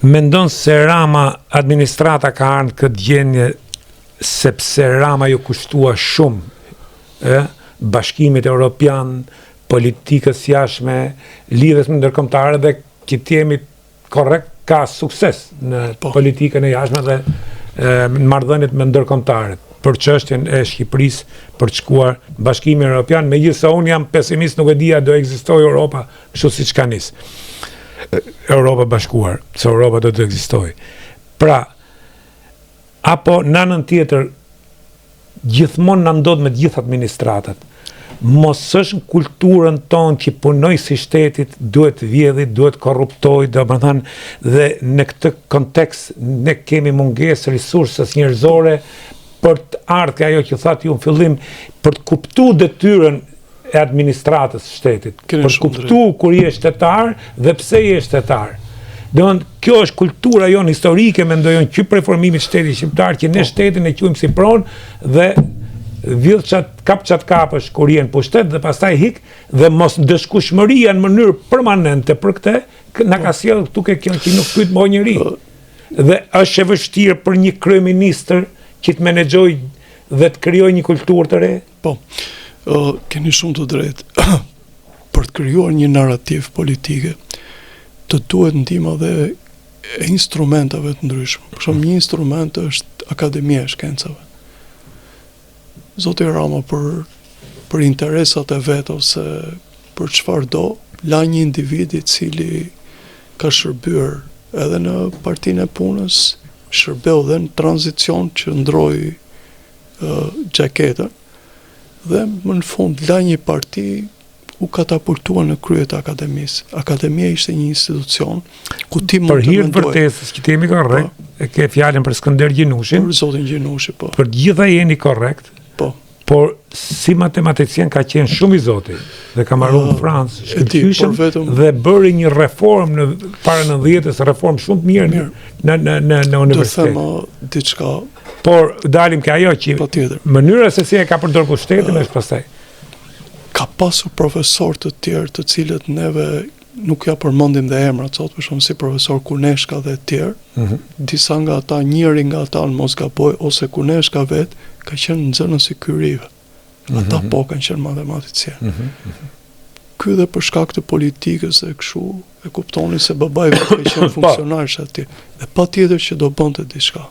mendon se Rama administrata ka ardhur këtë gjendje sepse Rama ju kushtua shumë bashkimit evropian, politikës jashtme, lidhjes me ndërkombëtare dhe që të jemi korrekt ka sukses në politikën e jashtme dhe në marrëdhëniet me ndërkombëtarët për çështjen e Shqipërisë për të shkuar në Bashkimin Evropian, megjithëse unë jam pesimist, nuk e dia do ekzistojë Europa kështu siç ka nis. Europa bashkuar, se Europa do të ekzistojë. Pra, apo në anën tjetër, gjithmonë na ndodh me të gjithë administratat. Mos është në kulturën tonë që punoj si shtetit, duhet vjedhit, duhet korruptoj, domethënë, dhe në këtë kontekst ne kemi mungesë resursës njerëzore për të ardhur ajo që thatë ju në fillim, për të kuptuar detyrën e administratës së shtetit, për të kuptuar kur je shtetar dhe pse je shtetar. Domethënë, kjo është kultura jonë historike, mendoj unë, që prej formimit shtetit shqiptar, që ne shtetin e quajmë si pronë dhe kap çat kapësh kur je në pushtet dhe pastaj hik dhe mos dëshkueshmëria në mënyrë permanente për këtë na ka sjellë këtu kjo që nuk pyet më njëri. Dhe është e vështirë për një kryeministër që të menaxhojë dhe të krijojë një kulturë të re. Po. Keni shumë të drejtë. Për të krijuar një narrativ politike, të duhet ndihma dhe e instrumentave të ndryshme. Për shembull, një instrument është Akademia e Shkencave. Zoti Rama për interesat e vet ose për çfarë do, la një individ i cili ka shërbyer edhe në Partinë e Punës, shërbeu dhe në tranzicion që ndroi xhaketën dhe më në fund la një parti u katapultua në kryet e akademisë. Akademia ishte një institucion ku ti mund të mendoj. Për hir vërtetës që jemi korrekt, e ke fjalën për Skënder Gjinushin. Për zotin Gjinushi, po. Për gjitha jeni korrekt. Po. Por si matematicien ka qenë shumë i zoti dhe ka marrë në Francë, shkëlqyshëm dhe bëri një reformë në para 90-s, reformë shumë të mirë në universitet. Do them diçka. Por dalim ke ajo që mënyra se si e ka përdorur pushtetin është pastaj. Ka pasur profesor të tjerë të cilët neve nuk ja përmendim dhe emrat sot, për shembull si profesor Kuneshka dhe të tjerë. Disa nga ata, njëri nga ata në mos gaboj, ose Kuneshka vet ka qenë nxënës i kyrive. Ata po kanë qenë matematicien. Ky dhe për shkak të politikës dhe kështu e kuptoni se babai vetë ka qenë funksionar aty. Dhe patjetër që do bënte diçka.